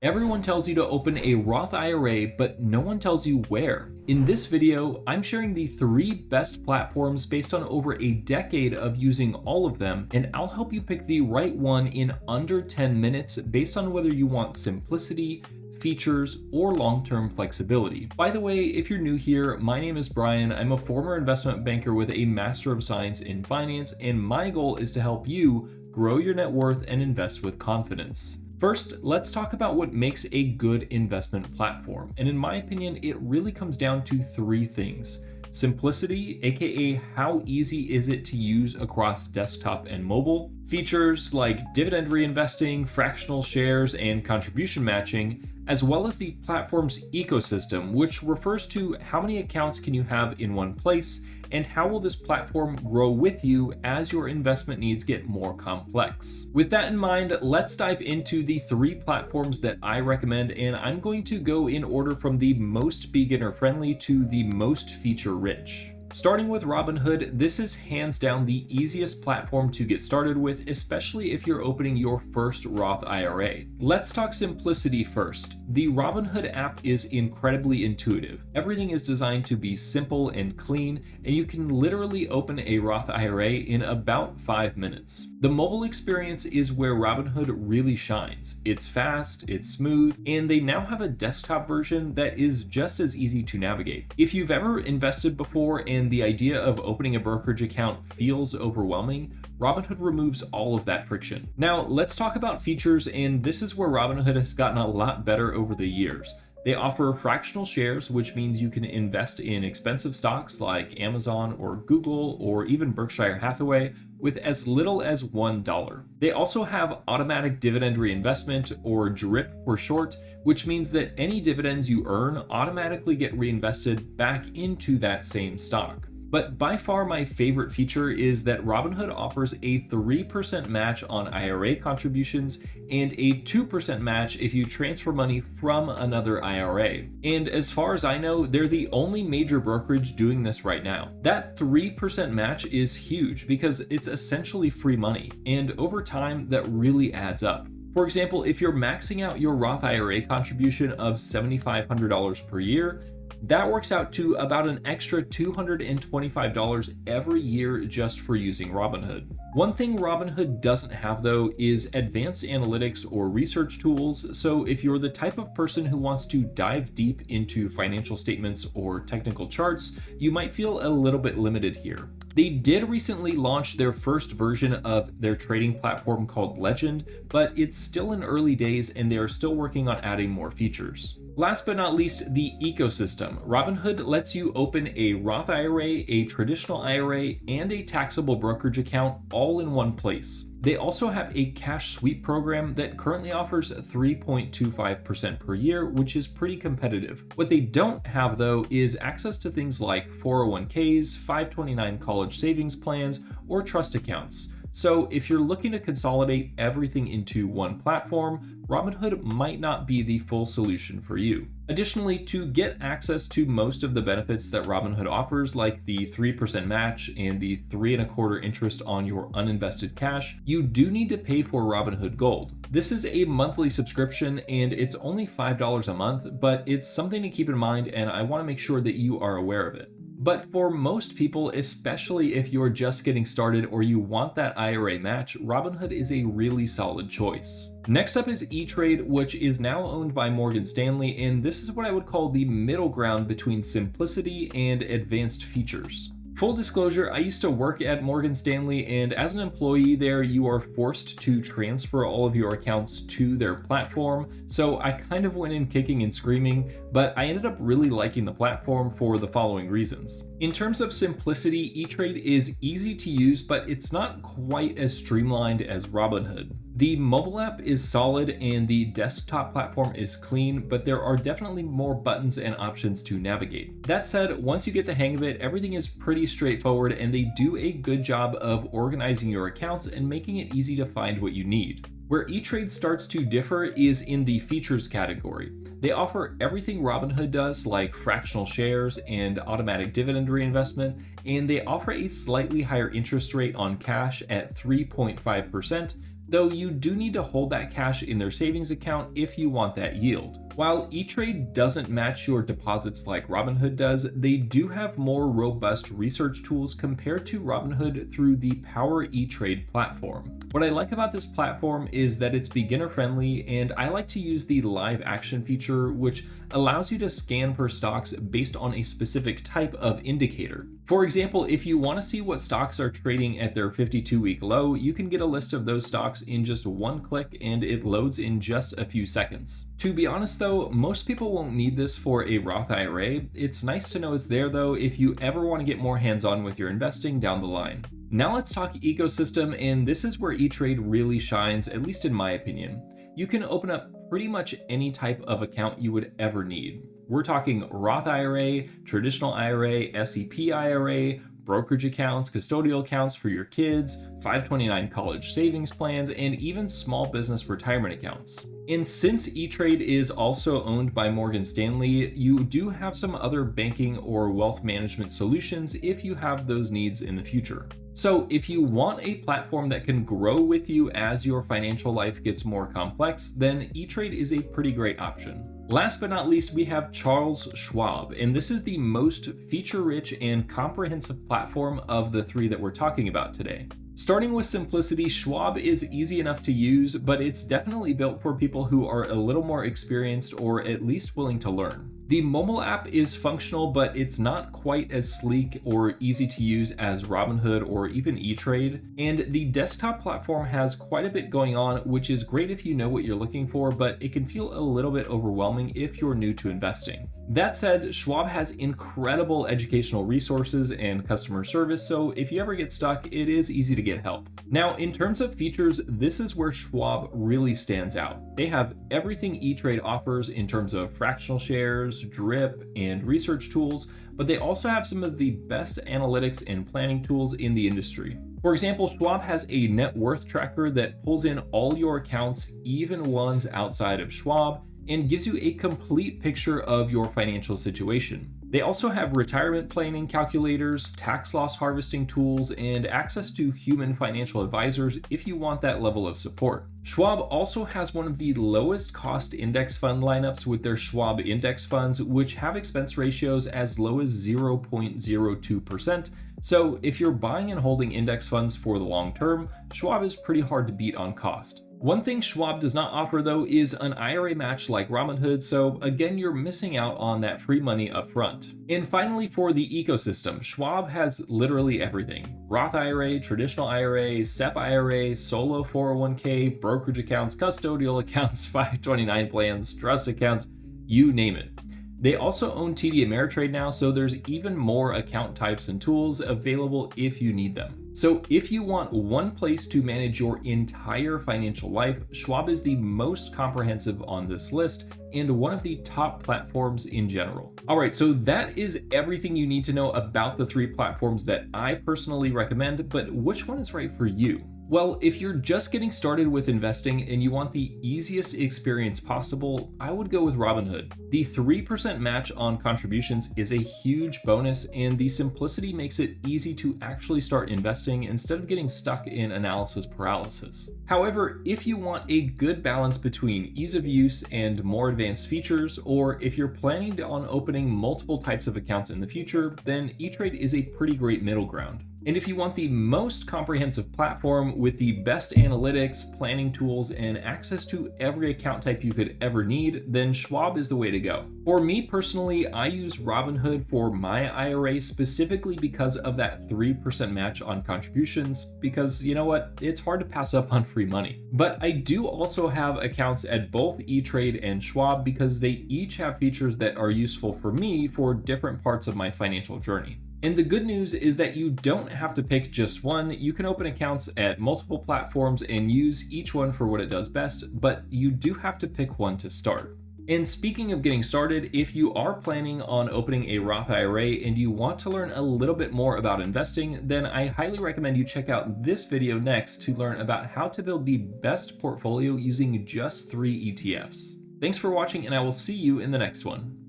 Everyone tells you to open a Roth IRA, but no one tells you where. In this video, I'm sharing the 3 best platforms based on over a decade of using all of them, and I'll help you pick the right one in under 10 minutes based on whether you want simplicity, features, or long-term flexibility. By the way, if you're new here, my name is Brian. I'm a former investment banker with a Master of Science in Finance, and my goal is to help you grow your net worth and invest with confidence. First, let's talk about what makes a good investment platform. And in my opinion, it really comes down to 3 things. Simplicity, aka how easy is it to use across desktop and mobile. Features like dividend reinvesting, fractional shares, and contribution matching, as well as the platform's ecosystem, which refers to how many accounts can you have in one place, and how will this platform grow with you as your investment needs get more complex. With that in mind, let's dive into the 3 platforms that I recommend, and I'm going to go in order from the most beginner friendly to the most feature rich. Starting with Robinhood, this is hands down the easiest platform to get started with, especially if you're opening your first Roth IRA. Let's talk simplicity first. The Robinhood app is incredibly intuitive. Everything is designed to be simple and clean, and you can literally open a Roth IRA in about 5 minutes. The mobile experience is where Robinhood really shines. It's fast, it's smooth, and they now have a desktop version that is just as easy to navigate. If you've ever invested before and the idea of opening a brokerage account feels overwhelming, Robinhood removes all of that friction. Now, let's talk about features, and this is where Robinhood has gotten a lot better over the years. They offer fractional shares, which means you can invest in expensive stocks like Amazon or Google or even Berkshire Hathaway with as little as $1. They also have automatic dividend reinvestment, or DRIP for short, which means that any dividends you earn automatically get reinvested back into that same stock. But by far my favorite feature is that Robinhood offers a 3% match on IRA contributions and a 2% match if you transfer money from another IRA. And as far as I know, they're the only major brokerage doing this right now. That 3% match is huge because it's essentially free money, and over time that really adds up. For example, if you're maxing out your Roth IRA contribution of $7,500 per year, that works out to about an extra $225 every year just for using Robinhood. One thing Robinhood doesn't have though is advanced analytics or research tools, so if you're the type of person who wants to dive deep into financial statements or technical charts, you might feel a little bit limited here. They did recently launch their first version of their trading platform called Legend, but it's still in early days and they are still working on adding more features. Last but not least, the ecosystem. Robinhood lets you open a Roth IRA, a traditional IRA, and a taxable brokerage account all in one place. They also have a cash sweep program that currently offers 3.25% per year, which is pretty competitive. What they don't have though is access to things like 401ks, 529 college savings plans, or trust accounts. So if you're looking to consolidate everything into one platform, Robinhood might not be the full solution for you. Additionally, to get access to most of the benefits that Robinhood offers, like the 3% match and the 3.25% interest on your uninvested cash, you do need to pay for Robinhood Gold. This is a monthly subscription and it's only $5 a month, but it's something to keep in mind, and I want to make sure that you are aware of it. But for most people, especially if you're just getting started or you want that IRA match, Robinhood is a really solid choice. Next up is E-Trade, which is now owned by Morgan Stanley, and this is what I would call the middle ground between simplicity and advanced features. Full disclosure, I used to work at Morgan Stanley, and as an employee there, you are forced to transfer all of your accounts to their platform, so I kind of went in kicking and screaming, but I ended up really liking the platform for the following reasons. In terms of simplicity, E-Trade is easy to use, but it's not quite as streamlined as Robinhood. The mobile app is solid and the desktop platform is clean, but there are definitely more buttons and options to navigate. That said, once you get the hang of it, everything is pretty straightforward and they do a good job of organizing your accounts and making it easy to find what you need. Where E-Trade starts to differ is in the features category. They offer everything Robinhood does, like fractional shares and automatic dividend reinvestment, and they offer a slightly higher interest rate on cash at 3.5%, though you do need to hold that cash in their savings account if you want that yield. While E-Trade doesn't match your deposits like Robinhood does, they do have more robust research tools compared to Robinhood through the Power E-Trade platform. What I like about this platform is that it's beginner friendly, and I like to use the live action feature, which allows you to scan for stocks based on a specific type of indicator. For example, if you want to see what stocks are trading at their 52-week low, you can get a list of those stocks in just one click, and it loads in just a few seconds. To be honest though, most people won't need this for a Roth IRA. It's nice to know it's there though if you ever want to get more hands-on with your investing down the line. Now let's talk ecosystem, and this is where E-Trade really shines, at least in my opinion. You can open up pretty much any type of account you would ever need. We're talking Roth IRA, traditional IRA, SEP IRA, brokerage accounts, custodial accounts for your kids, 529 college savings plans, and even small business retirement accounts. And since E-Trade is also owned by Morgan Stanley, you do have some other banking or wealth management solutions if you have those needs in the future. So if you want a platform that can grow with you as your financial life gets more complex, then E-Trade is a pretty great option. Last but not least, we have Charles Schwab, and this is the most feature-rich and comprehensive platform of the three that we're talking about today. Starting with simplicity, Schwab is easy enough to use, but it's definitely built for people who are a little more experienced or at least willing to learn. The mobile app is functional, but it's not quite as sleek or easy to use as Robinhood or even E-Trade. And the desktop platform has quite a bit going on, which is great if you know what you're looking for, but it can feel a little bit overwhelming if you're new to investing. That said, Schwab has incredible educational resources and customer service, so if you ever get stuck, it is easy to get help. Now, in terms of features, this is where Schwab really stands out. They have everything E-Trade offers in terms of fractional shares, drip, and research tools, but they also have some of the best analytics and planning tools in the industry. For example, Schwab has a net worth tracker that pulls in all your accounts, even ones outside of Schwab, and gives you a complete picture of your financial situation. They also have retirement planning calculators, tax loss harvesting tools, and access to human financial advisors if you want that level of support. Schwab also has one of the lowest cost index fund lineups with their Schwab index funds, which have expense ratios as low as 0.02%. So if you're buying and holding index funds for the long term, Schwab is pretty hard to beat on cost. One thing Schwab does not offer though is an IRA match like Robinhood, so again you're missing out on that free money up front. And finally, for the ecosystem, Schwab has literally everything. Roth IRA, traditional IRA, SEP IRA, solo 401k, brokerage accounts, custodial accounts, 529 plans, trust accounts, you name it. They also own TD Ameritrade now, so there's even more account types and tools available if you need them. So if you want one place to manage your entire financial life, Schwab is the most comprehensive on this list and one of the top platforms in general. All right, so that is everything you need to know about the three platforms that I personally recommend, but which one is right for you? Well, if you're just getting started with investing and you want the easiest experience possible, I would go with Robinhood. The 3% match on contributions is a huge bonus, and the simplicity makes it easy to actually start investing instead of getting stuck in analysis paralysis. However, if you want a good balance between ease of use and more advanced features, or if you're planning on opening multiple types of accounts in the future, then E-Trade is a pretty great middle ground. And if you want the most comprehensive platform with the best analytics, planning tools, and access to every account type you could ever need, then Schwab is the way to go. For me personally, I use Robinhood for my IRA specifically because of that 3% match on contributions, because you know what, it's hard to pass up on free money. But I do also have accounts at both E-Trade and Schwab because they each have features that are useful for me for different parts of my financial journey. And the good news is that you don't have to pick just one. You can open accounts at multiple platforms and use each one for what it does best, but you do have to pick one to start. And speaking of getting started, if you are planning on opening a Roth IRA and you want to learn a little bit more about investing, then I highly recommend you check out this video next to learn about how to build the best portfolio using just 3 ETFs. Thanks for watching, and I will see you in the next one.